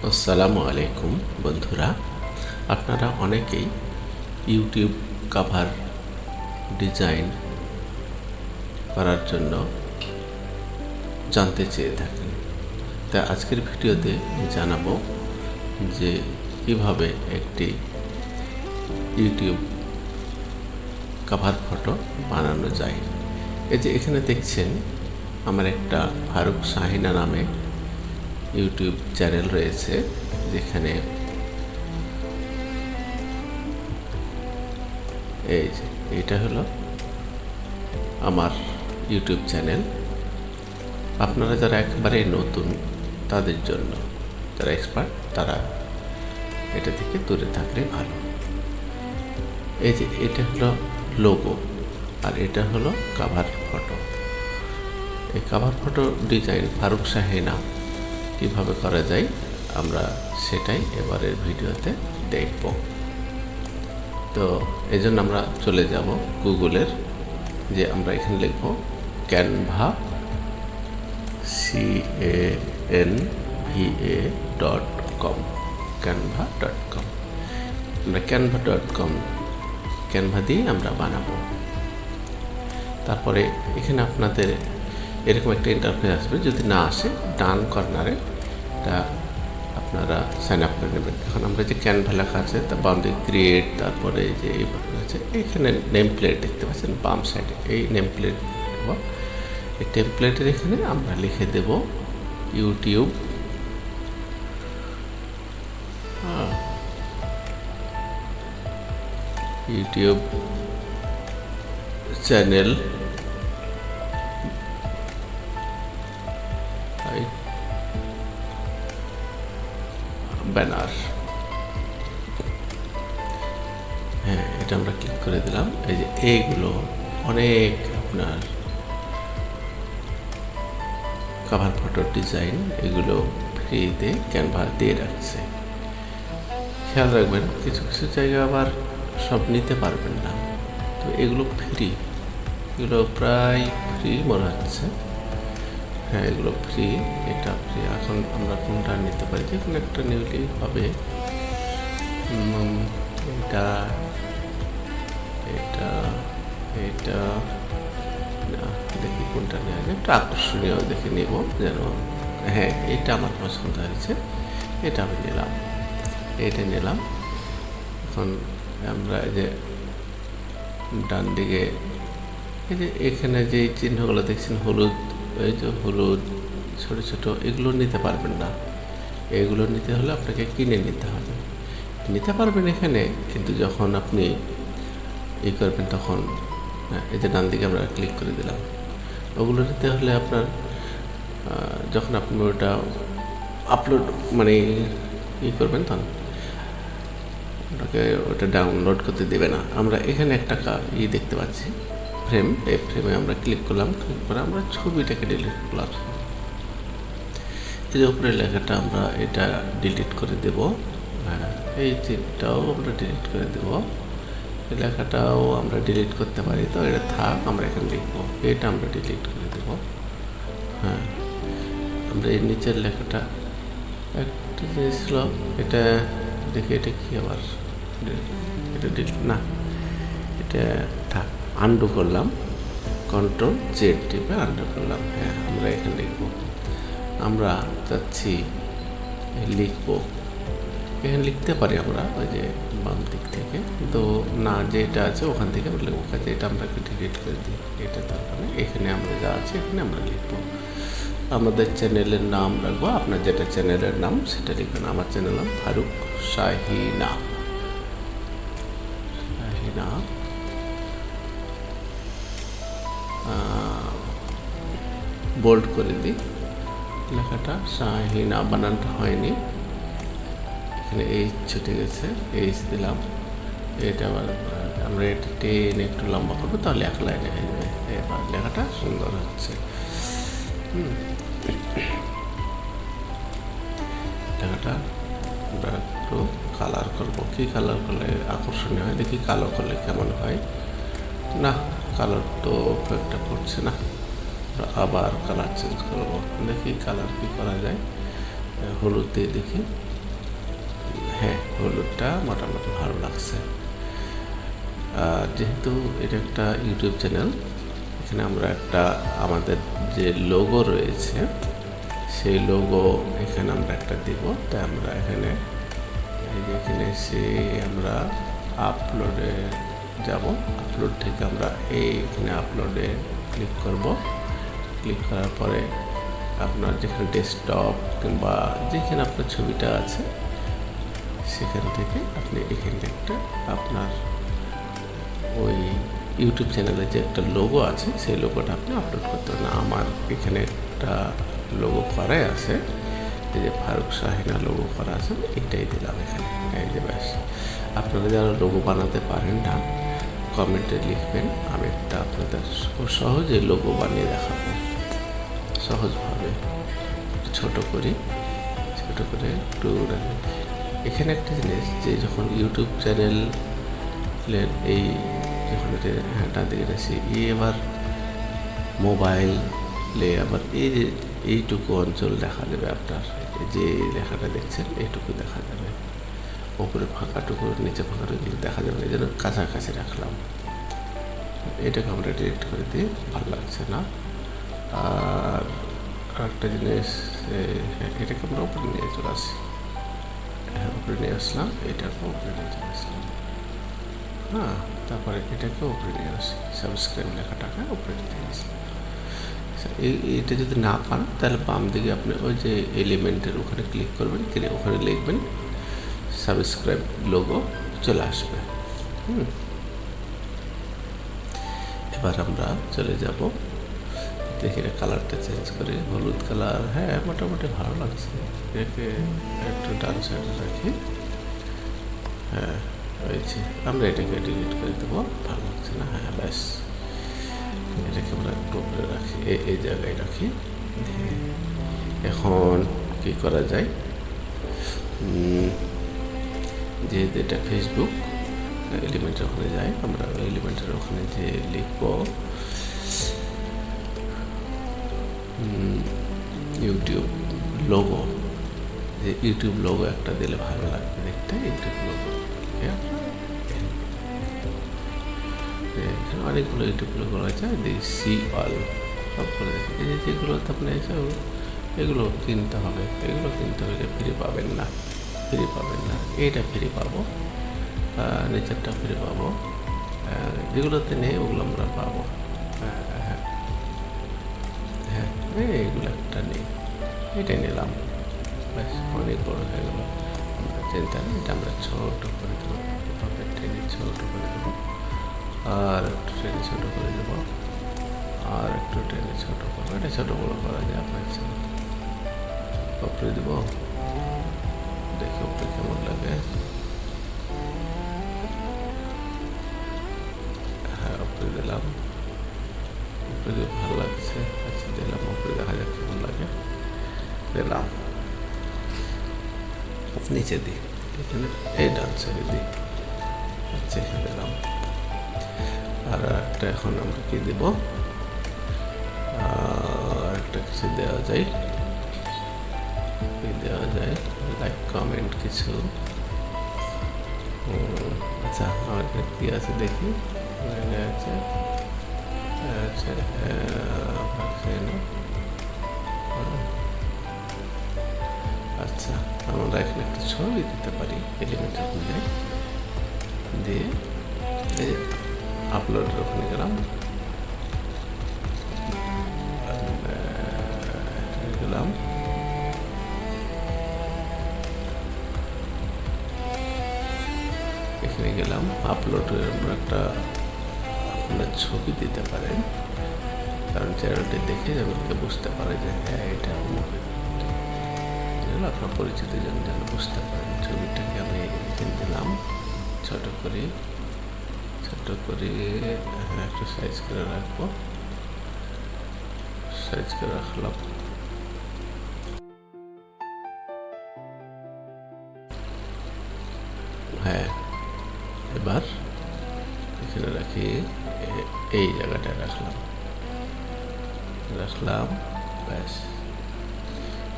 আসসালামু আলাইকুম বন্ধুরা, আপনারা অনেকেই ইউটিউব কভার ডিজাইন করার জন্য জানতে চেয়ে থাকেন। তা আজকের ভিডিওতে জানাবো যে কিভাবে একটি ইউটিউব কভার ফটো বানানো যায়। এই যে এখানে দেখছেন আমার একটা ফারুক শাহিনা নামে ইউটিউব চ্যানেল রয়েছে, যেখানে এই যে এটা হলো আমার ইউটিউব চ্যানেল। আপনারা যারা একেবারে নতুন তাদের জন্য, যারা এক্সপার্ট তারা এটা থেকে দূরে থাকলে ভালো। এই যে এটা হলো লোগো আর এটা হলো কভার ফটো। এই cover photo design Faruk Shahina কীভাবে করা যায় আমরা সেটাই এবারের ভিডিওতে দেখব। তো এই জন্য আমরা চলে যাব গুগলের, যে আমরা এখানে লিখব ক্যানভা CANVA.com canva.com। আমরা canva.com ক্যানভা দিয়ে আমরা বানাবো। তারপরে এখানে আপনাদের এরকম একটা ইন্টারফেস আসবে, যদি না আসে ডান কর্নারে এটা আপনারা সাইন আপ করে নেবেন। এখন আমরা যে ক্যানভা লেখা আছে তার বাম দিকে ক্রিয়েট, তারপরে যে এই বাটন আছে এখানে নেম প্লেট দেখতে পাচ্ছেন বাম সাইডে, এই নেম প্লেট দেব। এই টেমপ্লেটের এখানে আমরা লিখে দেব ইউটিউব চ্যানেল ব্যানার। হ্যাঁ, এটা আমরা ক্লিক করে দিলাম। এই যে এইগুলো অনেক আপনার কভার ফটো ডিজাইন এগুলো ফ্রিতে ক্যানভা দিয়ে রাখছে। খেয়াল রাখবেন কিছু কিছু জায়গা আবার সব নিতে পারবেন না, তো এগুলো ফ্রি, এগুলো প্রায় ফ্রি মনে হচ্ছে। হ্যাঁ, এগুলো ফ্রি, এটা ফ্রি। এখন আমরা কোনটা নিতে পারি, যে কোনো একটা নিলেই হবে। এটা এটা এটা না, দেখি কোনটা নেওয়া যায়, একটু আকর্ষণীয় দেখে নেব যেন। হ্যাঁ, এটা আমার পছন্দ হয়েছে, এটা আমি নিলাম, এটা নিলাম। এখন আমরা এই যে ডান দিকে এই যে এখানে যে চিহ্নগুলো দেখছেন হলুদ, এই যে হলুদ ছোটো ছোটো, এগুলো নিতে পারবেন না। এগুলো নিতে হলে আপনাকে কিনে নিতে হবে। নিতে পারবেন এখানে, কিন্তু যখন আপনি করবেন তখন এই যে ডান দিকে আমরা ক্লিক করে দিলাম। ওগুলো নিতে হলে আপনার যখন আপনি ওটা আপলোড মানে করবেন তখন ওটাকে ওটা ডাউনলোড করতে দেবে না। আমরা এখানে একটা দেখতে পাচ্ছি ফ্রেম, এই ফ্রেমে আমরা ক্লিক করলাম, ক্লিক করে আমরা ছবিটাকে ডিলিট করলাম। এই যে উপরে লেখাটা আমরা এটা ডিলিট করে দেব। হ্যাঁ, এই চিত্রটাও আমরা ডিলিট করে দেব, এই লেখাটাও আমরা ডিলিট করতে পারি। তো এটা থাক, আমরা এখানে লিখবো, এটা আমরা ডিলিট করে দেব। হ্যাঁ, আমরা এই নিচের লেখাটা একটা জিনিস ছিল, এটা দেখি এটা কি আবার এটা ডিলিট না, এটা থাক, আন্ডু করলাম, কন্ট্রোল জেড টিপে আন্ডু করলাম। হ্যাঁ, আমরা এখানে লিখবো, আমরা চাচ্ছি লিখবো, এখানে লিখতে পারি আমরা ওই যে বাম দিক থেকে, কিন্তু না যেটা আছে ওখান থেকে আমরা লিখবো। কাজে এটা আমরা ডিলিট করে দিই, এটা তারপরে এখানে আমরা যা আছে এখানে আমরা লিখবো। আমাদের চ্যানেলের নাম রাখবো, আপনার যেটা চ্যানেলের নাম সেটা লিখবেন। আমার চ্যানেল নাম ফারুক শাহিনা। বোল্ড করে দিই লেখাটা, শাহিনা বানানটা হয়নি, এখানে এইচ ছুটে গেছে, এইচ দিলাম। এটা আবার আমরা এটা টেনে একটু লম্বা করবো, তাহলে এক লাইনে হয়ে যাবে। এবার লেখাটা সুন্দর হচ্ছে। লেখাটা আমরা একটু কালার করবো, কী কালার করলে আকর্ষণীয় হয় দেখি, কালো করলে কেমন হয়। না, কালার তো একটা করছে না, আবার কালার চেঞ্জ করবো, দেখি কালার কী করা যায়। হলুদ দিয়ে দেখি, হ্যাঁ, হলুদটা মোটামুটি ভালো লাগছে। যেহেতু এটা একটা ইউটিউব চ্যানেল, এখানে আমরা একটা আমাদের যে লোগো রয়েছে সেই লোগো এখানে আমরা একটা দিব। তাই আমরা এখানে এখানে এসে আমরা আপলোডে যাব। আপলোড থেকে আমরা এইখানে আপলোডে ক্লিক করব। ক্লিক করার পরে আপনার যেখানে ডেস্কটপ কিংবা যেখানে আপনার ছবিটা আছে সেখান থেকে আপনি এখানে একটা আপনার ওই ইউটিউব চ্যানেলে যে একটা লোগো আছে সেই লোগোটা আপনি আপলোড করতে পারেন। আমার এখানে একটা লোগো করাই আছে, এই যে ফারুক শাহিনা লোগো করা আছে, এটাই দিলাম এখানে। এই যে ব্যাস। আপনারা যারা লোগো বানাতে পারেন না কমেন্টে লিখবেন, আমি একটা আপনাদের খুব সহজে লোগো বানিয়ে দেখাবো সহজভাবে। ছোট করে একটু এখানে একটা জিনিস যে যখন ইউটিউব চ্যানেলের এই যখন ডান দিকে আসি এবার মোবাইলে আবার এই যে এইটুকু অঞ্চল দেখা যাবে। আপনার যে লেখাটা দেখছেন এইটুকু দেখা যাবে, ওপরে ফাঁকাটুকু নিচে ফাঁকাটুকু দেখা যাবে। এই জন্য কাছাকাছি রাখলাম। এটাকে আমরা ডিলিট করে দিই, ভালো লাগছে না। আর একটা জিনিস, এটাকে আমরা উপরে নিয়ে চলে আসি। হ্যাঁ, উপরে নিয়ে আসলাম, এটাকে উপরে নিয়ে চলে আসলাম। হ্যাঁ, তারপরে এটাকে উপরে নিয়ে আসি, সাবস্ক্রাইব লেখাটাকে উপরে নিয়ে আসি। এটা যদি না পান তাহলে বাম দিকে আপনি ওই যে এলিমেন্টের ওখানে ক্লিক করবেন, ওখানে লিখবেন সাবস্ক্রাইব, লোগো চলে আসবে। এবার আমরা চলে যাব, দেখে কালারটা চেঞ্জ করে হলুদ কালার। হ্যাঁ, মোটামুটি ভালো লাগছে। একে একটু ডান সাইডে রাখি। হ্যাঁ, হয়েছে। আমরা এটাকে ডিলিট করে দেবো, ভালো লাগছে না। হ্যাঁ, ব্যাস। এটাকে আমরা একটু উপরে রাখি, এই জায়গায় রাখি। এখন কি করা যায়, যেহেতু এটা ফেসবুক, এলিমেন্টের ওখানে যাই। আমরা এলিমেন্টের ওখানে যে লিখব ইউটিউব লোগো, যে ইউটিউব লোগো একটা দিলে ভালো লাগবে দেখতে। ইউটিউব লোগো এখানে অনেকগুলো ইউটিউব লোগো আছে, সি অল সব করে দেখি। এই যে যেগুলোতে আপনি এসে এগুলো কিনতে হবে, এগুলো কিনতে হলে ফ্রি পাবেন না, এইটা ফ্রি পাবো, নিচেরটা ফ্রি পাবো। যেগুলোতে নেই ওগুলো আমরা পাবো। হ্যাঁ, এইগুলো একটা নেই, এটাই নিলাম। ব্যাস, অনেক বড় হয়ে গেল। আমরা চিন্তা নেই, এটা আমরা ছোট করে দেবো, টেনে ছোট করে দেবো, আর একটু টেনে ছোট করে দেবো, আর একটু টেনে ছোট করবো। এটা ছোট বড় করা যায় আপনার ইচ্ছা। উপরে দেবো, দেখে উপরে কেমন লাগে। হ্যাঁ, উপরে দিলাম, উপরে ভালো লাগছে। আচ্ছা, দিলাম উপরে, দেখা যাক কেমন লাগে। দিলাম, নিচে দিই, এখানে এই ডান সাইডে দিই। আচ্ছা, এখানে দিলাম। আর একটা এখন আমরা কি দেব, একটা কিছু দেওয়া যায়, লাইক কমেন্ট কিছু। আচ্ছা, আমার এখানে কি আছে দেখি। আছে, আচ্ছা, আমরা এখানে একটা ছবি দিতে পারি এলিমেন্টের মধ্যে দিয়ে। এই আপলোডের ওখানে গেলাম, এখানে গেলাম আপলোডে। আমরা একটা আপনার ছবি দিতে পারেন, কারণ চ্যানেলটি দেখে যাদেরকে বুঝতে পারে যে হ্যাঁ এটা আপনার পরিচিত জন যেন বুঝতে পারেন। ছবিটাকে আমি এখানে দিলাম ছোট করে, হ্যাঁ, একটু সাইজ করে রাখবো, সাইজ করে রাখলাম। হ্যাঁ, এবার এখানে রাখি, এই জায়গাটায় রাখলাম। ব্যাস,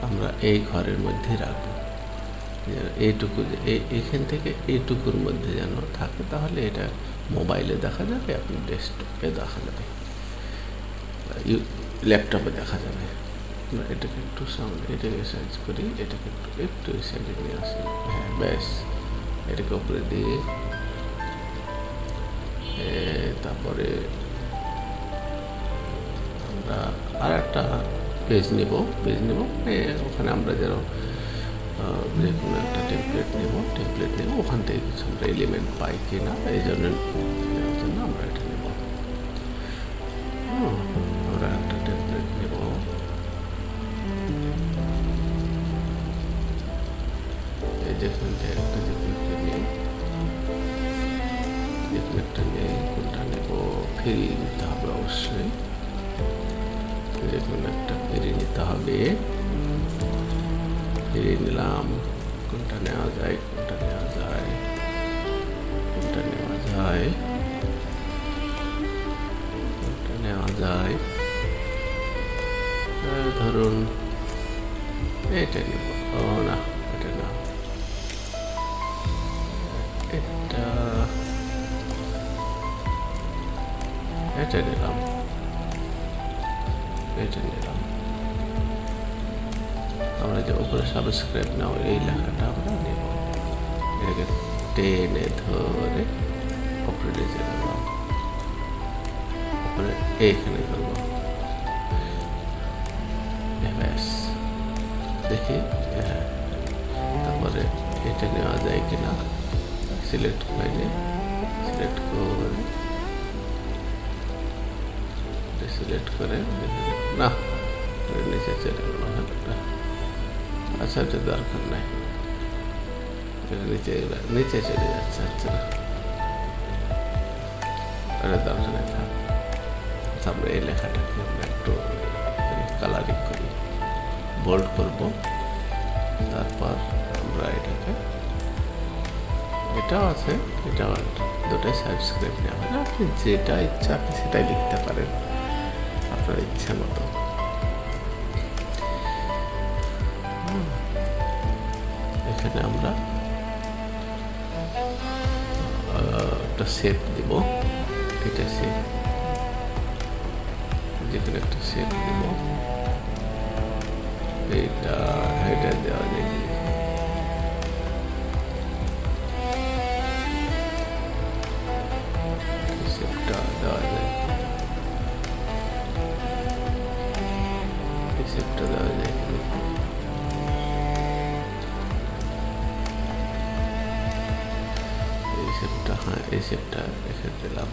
আমরা এই ঘরের মধ্যে রাখবো। এইটুকু এইখান থেকে এইটুকুর মধ্যে যেন থাকে, তাহলে এটা মোবাইলে দেখা যাবে, আপনি ডেস্কটপে দেখা যাবে, ল্যাপটপে দেখা যাবে। এটাকে একটু সামনে, এটাকে সাইজ করি, এটাকে একটু সাইডে নিয়ে আসি। হ্যাঁ, ব্যাস, এটাকে উপরে দিয়ে তারপরে আমরা আর একটা পেজ নেব। ওখানে আমরা যেন যে কোনো একটা টেমপ্লেট নেব, ওখান থেকে কিছু আমরা এলিমেন্ট পাই কি না, এই জন্য আমরা এটা নেব। আমরা একটা টেমপ্লেট নেব, এই যেখান থেকে একটা কোনটা নেব, ফিরিয়ে নিতে হবে অবশ্যই, যে কোনো একটা ফিরিয়ে নিতে হবে। ফিরিয়ে নিলাম। কোনটা নেওয়া যায়, ধরুন এটা নেব। না, এটা না, এটা নিলাম। আমরা যে উপরে সাবস্ক্রাইব নাও, এই লেখাটা আমরা নেব, এটাকে টেনে ধরে উপরে নিচে নিলাম, উপরে এইখানে করবো। ব্যাস, দেখি। হ্যাঁ, তারপরে এটা নেওয়া যায় কিনা সিলেক্ট করে না, নিচে চলে গেল হাতটা। আচ্ছা, এটা দরকার নাই, নিচে চলে যাচ্ছে। আচ্ছা, এটা দরকার নেই। আমরা এই লেখাটাকে আমরা একটু কালারিং করি, বোল্ড করব। তারপর আমরা এটাও আছে, দুটাই সাবস্ক্রাইব নেওয়া হয়। আপনি যেটা ইচ্ছা আপনি সেটাই লিখতে পারেন আপনার ইচ্ছা মতো। এখানে আমরা একটা শেপ দিব, এটা শেপ, যেখানে একটা শেপ দিব, এটা দেওয়া যায়। শেপটা দেওয়া যায়, এই শেপটা রেখে দিলাম।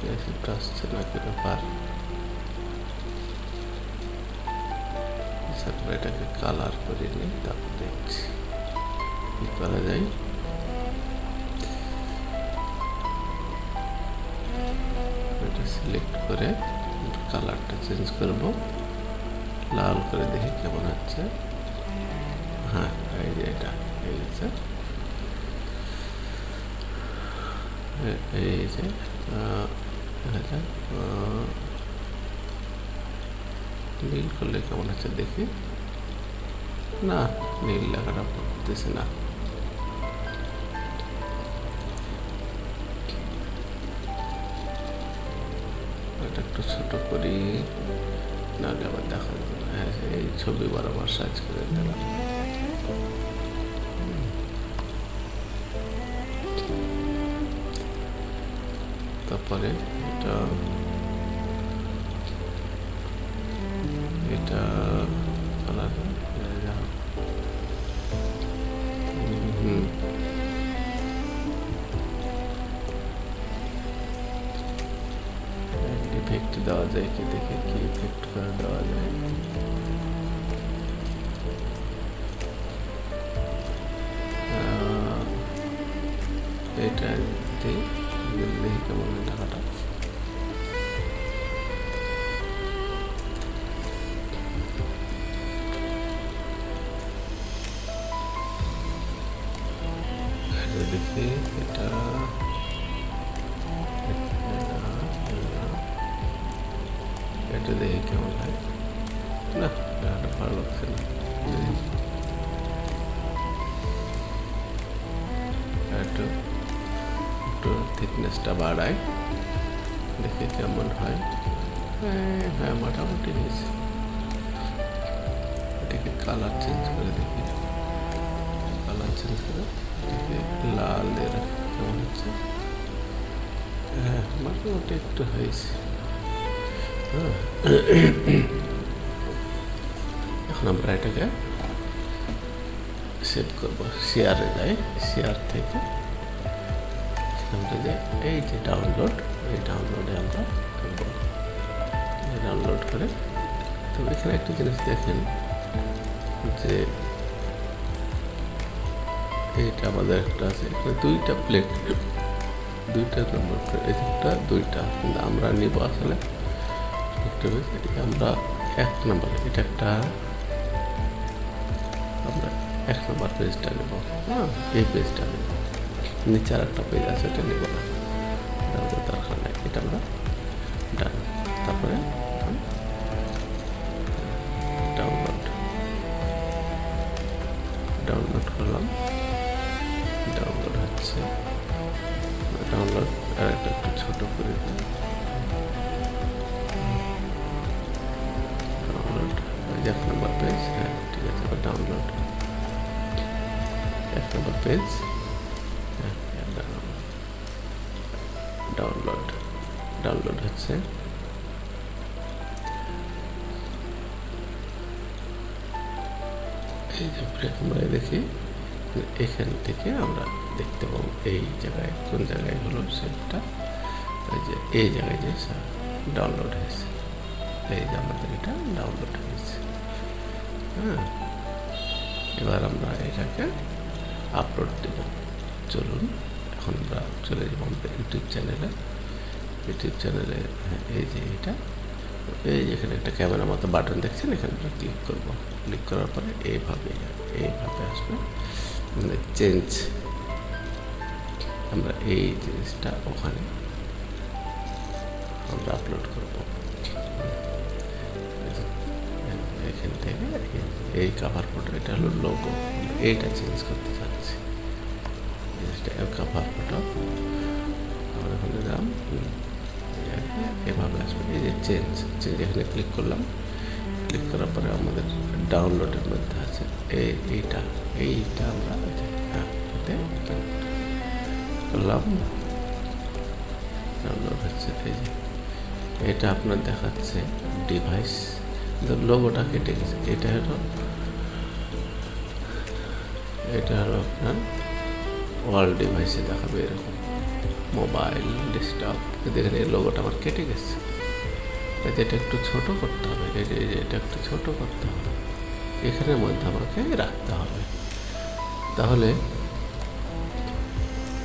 এই শেপটা আসছে না, কি ব্যাপার? এটাকে কালার করে নিই, তারপর দেখছি কি করা যায়। এটা সিলেক্ট করে কালারটা চেঞ্জ করব, লাল করে দেখি কেমন হচ্ছে। হ্যাঁ, এই যে এটা এই যে নীল করলে কেমন হচ্ছে দেখি। না, নীল লেখাটা পড়তেছে না। এটা একটু ছোট করি, নাহলে আবার দেখা যাবে না। এই ছবি বরাবর সাইজ করে দিলাম। তারপরে এটা আলাদা ইফেক্ট দেওয়া যায় কি, দেখে কি ইফেক্ট করে দেওয়া যায়। এটা দেখি কেমন টাকাটা। দেখি এটা দেখি কেমন হয়। না, ভালো লাগছে না। একটু একটু থিকনেসটা বাড়ায়, দেখে কেমন হয়। হ্যাঁ মোটামুটি হয়েছে। এটাকে কালার চেঞ্জ করে দেখি, কালার চেঞ্জ করে এটাকে লাল দিয়ে রাখি, কেমন হচ্ছে? হ্যাঁ মোটামুটি একটু হয়েছে। হ্যাঁ এখন আমরা এটাকে সেভ করবো। শেয়ারে যাই, শেয়ার থেকে আমরা যে এই যে ডাউনলোড, এই ডাউনলোডে আমরা করবো, ডাউনলোড করে। তো এখানে একটা জিনিস দেখেন যে এইটা আমাদের একটা আছে, এখানে দুইটা প্লেট, দুইটা নম্বর একটা দুইটা, কিন্তু আমরা নিব আসলে আমরা 1 নম্বরে, এটা একটা আমরা 1 নম্বর পেজটা নেব। হ্যাঁ এই পেজটা নেব, নিচে আর একটা পেজ আছে এটা নেব না, দরকার নেই। এটা আমরা ডান, তারপরে ডাউনলোড, ডাউনলোড করলাম, ডাউনলোড হচ্ছে, ডাউনলোড আর একটা একটু ছোটো করে দিই। ডাউনলোড 1 নম্বর পেজ, হ্যাঁ ঠিক আছে। ডাউনলোড 1 নম্বর পেজ, হ্যাঁ ডাউনলোড, ডাউনলোড হচ্ছে। এই যে আমরা দেখি এখান থেকে আমরা দেখতে পাবো এই জায়গায় কোন জায়গায় হলো সেটা, এই যে এই জায়গায় যে ডাউনলোড হয়েছে, এই যে আমাদের এটা ডাউনলোড হয়েছে। হ্যাঁ এবার আমরা এটাকে আপলোড দেব। চলুন এখন আমরা চলে যাব আমাদের ইউটিউব চ্যানেলে। ইউটিউব চ্যানেলে এই যে এটা, এই যেখানে একটা ক্যামেরার মতো বাটন দেখছেন, এখানে আমরা ক্লিক করব। ক্লিক করার পরে এইভাবে আসবে চেঞ্জ, আমরা এই জিনিসটা ওখানে আমরা আপলোড করব। এখান থেকে এই কাভার ফটো, এটা হলো লোগো, এইটা চেঞ্জ করতে চাচ্ছি। কাভার ফটো আমরা ওখানে দাম এভাবে আসবে। এই যে চেঞ্জ, এখানে ক্লিক করলাম। ক্লিক করার পরে আমাদের ডাউনলোডের মধ্যে আছে এইটা আমরা এতে করলাম, ডাউনলোড হচ্ছে। এই যে এটা আপনার দেখাচ্ছে ডিভাইস, লোগোটা কেটে গেছে। এটা হলো আপনার ওয়াল ডিভাইসে দেখাবে এরকম, মোবাইল, ডেস্কটপ। দেখেন এই লোগোটা আমার কেটে গেছে, এটা একটু ছোট করতে হবে, এটা একটু ছোট করতে হবে, এখানের মধ্যে আমাকে রাখতে হবে। তাহলে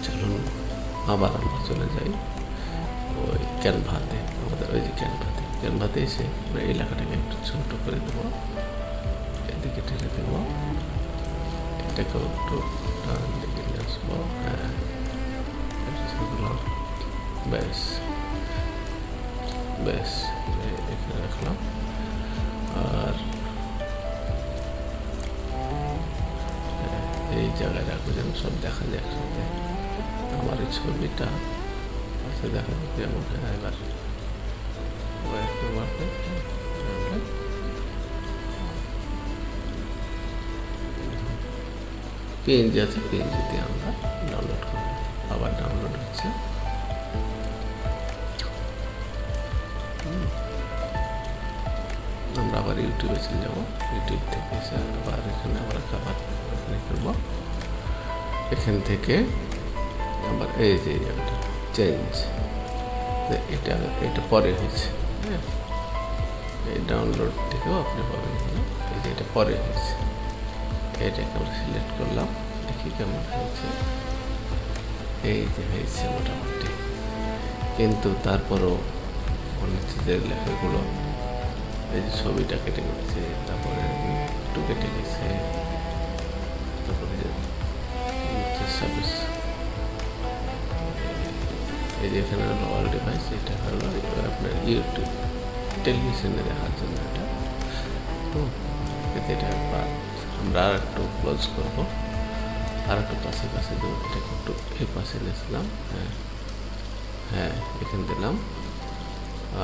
চলুন আবার আমরা চলে যাই ওই ক্যানভাতে, আমাদের ওই যে ক্যানভাতে এসে আমরা এই লেখাটাকে একটু ছোট করে দেবো, এদিকে টেনে দেবো, এটাকেও একটু ডান দিকে নিয়ে আসবো। হ্যাঁ ব্যাস ব্যাস, এখানে রাখলাম। আর এই জায়গায় রাখবো যেন সব দেখা যায় একসাথে। আমার এই ছবিটা আছে, দেখা যাচ্ছে এমন। হ্যাঁ এবার পিএনজি আছে, পিএনজি দিয়ে আমরা ডাউনলোড করবো। আবার ডাউনলোড হচ্ছে। আমরা আবার ইউটিউবে চলে যাবো, ইউটিউব থেকে এসে আবার এখানে আমরা খাবার এখানে করবো। এখান থেকে আবার এই যে জায়গাটা চেঞ্জ, এটা পরে হয়েছে। হ্যাঁ এই ডাউনলোড থেকেও আপনি পাবেন, এই যে এটা পরে হয়েছে। এটাকে আমরা সিলেক্ট করলাম, দেখি কেমন হয়েছে। এই যে হয়েছে মোটামুটি, কিন্তু তারপরও মনে হচ্ছে যে লেখাগুলো, এই যে ছবিটা কেটে গেছে, তারপরে একটু কেটে গেছে, তারপরে সার্ভিস, এই যে এখানে হলো অল ডিভাইস, এটা হলো আপনার ইউটিউব টেলিভিশনে দেখার জন্য এটা। এটা আবার আমরা আর একটু ক্লোজ করবো, আর একটু কাছে কাছে দেবো। এটাকে একটু এই পাশে নিয়েছিলাম, হ্যাঁ হ্যাঁ এখানে দিলাম।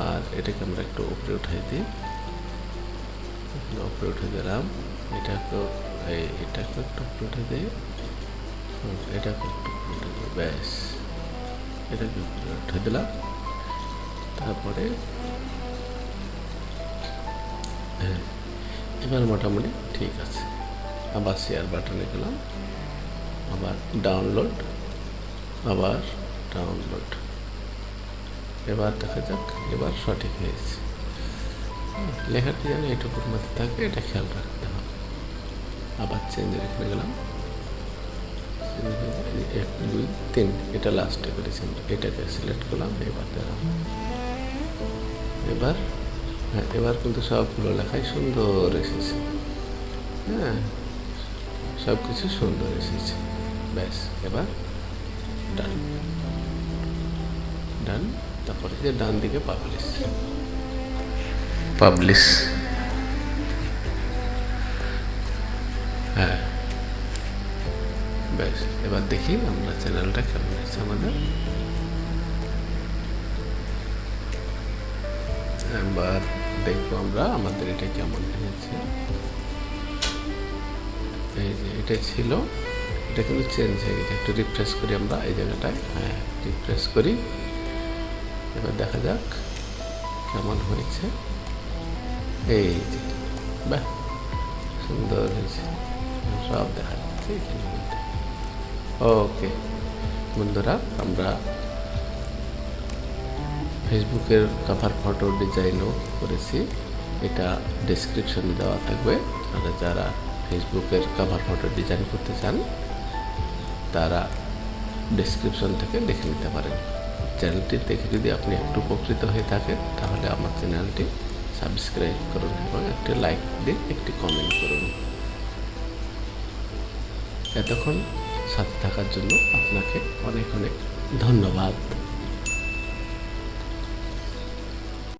আর এটাকে আমরা একটু উপরে উঠাই দিই, উপরে উঠে দিলাম। এটাকেও এটাকে একটু উপরে উঠে দিই, এটাকে একটু উপরে উঠে দিই, ব্যাস এটাকে উপরে উঠে দিলাম। তারপরে হ্যাঁ এবার মোটামুটি ঠিক আছে। আবার শেয়ার বাটনে গেলাম, আবার ডাউনলোড, আবার ডাউনলোড। এবার দেখা যাক, এবার সঠিক হয়েছে। লেখাটি যেন এটুকুর মধ্যে থাকে, এটা খেয়াল রাখতে হবে। আবার চেঞ্জের এখানে গেলাম, 1 2 3 এটা লাস্টে করেছি আমরা, এটাকে সিলেক্ট করলাম। এবার দিলাম, এবার হ্যাঁ এবার কিন্তু সবগুলো লেখাই সুন্দর এসেছে। হ্যাঁ সব কিছু সুন্দর এসেছে, ব্যাস এবার ডান ডান। তারপরে যে ডান দিকে পাবলিশ, পাবলিশ, হ্যাঁ ব্যাস। এবার দেখি আমরা চ্যানেলটা কেমন হয়েছে আমাদের। এবার দেখবো আমরা আমাদের এটা কেমন হয়েছে। এই যে এটা ছিল, এটা কিন্তু চেঞ্জ হয়ে গেছে। একটু রিফ্রেশ করি আমরা এই জায়গাটায়, হ্যাঁ রিফ্রেশ করি। এবার দেখা যাক কেমন হয়েছে। এই যে বাহ সুন্দর হয়েছে, সব দেখা যাচ্ছে এখানে মধ্যে। ওকে বন্ধুরা, আমরা ফেসবুকের কভার ফটো ডিজাইনও করেছি, এটা ডেসক্রিপশনে দেওয়া থাকবে। আর যারা ফেসবুকের কভার ফটো ডিজাইন করতে চান তারা ডেসক্রিপশন থেকে দেখে নিতে পারেন। চ্যানেলটি দেখে যদি আপনি একটু উপকৃত হয়ে থাকেন তাহলে আমার চ্যানেলটি সাবস্ক্রাইব করুন এবং একটি লাইক দিন, একটি কমেন্ট করুন। এতক্ষণ সাথে থাকার জন্য আপনাকে অনেক অনেক ধন্যবাদ।